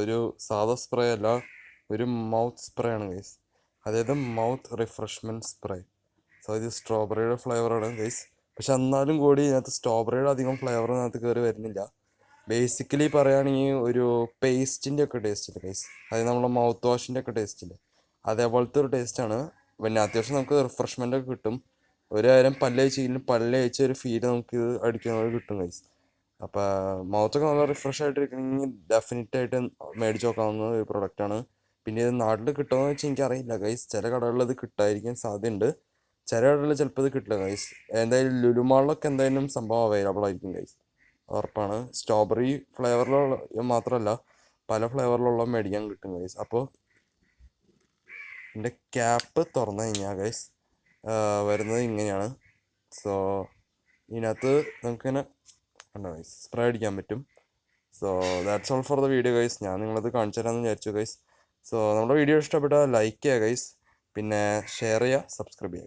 ഒരു സാധാ സ്പ്രേ അല്ല, ഒരു മൗത്ത് സ്പ്രേ ആണ് ഗൈസ്. അതായത് മൗത്ത് റിഫ്രഷ്മെൻറ്റ് സ്പ്രേ. സോ ഇത് സ്ട്രോബെറിയുടെ ഫ്ലേവറാണ് ഗൈസ്. പക്ഷെ എന്നാലും കൂടി ഇതിനകത്ത് സ്ട്രോബെറിയുടെ അധികം ഫ്ലേവർ ഇതിനകത്ത് കയറി വരുന്നില്ല. ബേസിക്കലി പറയുകയാണെങ്കിൽ ഒരു പേസ്റ്റിൻ്റെ ഒക്കെ ടേസ്റ്റ് ഇല്ല ഗൈസ്. അതായത് നമ്മളെ മൗത്ത് വാഷിൻ്റെ ഒക്കെ ടേസ്റ്റ് ഇല്ല, അതേപോലത്തെ ഒരു ടേസ്റ്റാണ്. പിന്നെ അത്യാവശ്യം നമുക്ക് റിഫ്രഷ്മെൻ്റ് ഒക്കെ കിട്ടും. ഒരു കാര്യം പല്ല് ഒരു ഫീല് നമുക്ക് ഇത് അടിക്കുന്നത് കിട്ടും ഗൈസ്. അപ്പോൾ മൗത്തൊക്കെ നല്ല റിഫ്രഷ് ആയിട്ടിരിക്കണമെങ്കിൽ ഡെഫിനറ്റായിട്ട് മേടിച്ച് നോക്കാവുന്ന ഒരു പ്രൊഡക്റ്റാണ്. പിന്നെ ഇത് നാട്ടിൽ കിട്ടുമെന്ന് വെച്ചാൽ എനിക്കറിയില്ല ഗൈസ്. ചില കടകളിൽ ഇത് കിട്ടാതിരിക്കാൻ സാധ്യതയുണ്ട്, ചില കടകളിൽ ചിലപ്പോൾ ഇത് കിട്ടില്ല ഗൈസ്. എന്തായാലും ലുലുമാളിലൊക്കെ എന്തായാലും സംഭവം അവൈലബിൾ ആയിരിക്കും ഗൈസ്, ഉറപ്പാണ്. സ്ട്രോബെറി ഫ്ലേവറിലുള്ള മാത്രമല്ല, പല ഫ്ലേവറിലുള്ള മേടിക്കാൻ കിട്ടും ഗൈസ്. അപ്പോൾ എൻ്റെ ക്യാപ്പ് തുറന്നു കഴിഞ്ഞാൽ ഗൈസ് വരുന്നത് ഇങ്ങനെയാണ്. സോ ഇതിനകത്ത് നമുക്കിങ്ങനെ കണ്ടോ ഗൈസ്, സ്പ്രേ അടിക്കാൻ പറ്റും. So that's all for the video guys. ഞാൻ നിങ്ങളത് കാണിച്ചു തരാമെന്ന് വിചാരിച്ചു ഗൈസ്. സോ നമ്മുടെ വീഡിയോ ഇഷ്ടപ്പെട്ടാൽ ലൈക്ക് ചെയ്യുക ഗൈസ്, പിന്നെ ഷെയർ ചെയ്യുക, സബ്സ്ക്രൈബ് ചെയ്യുക.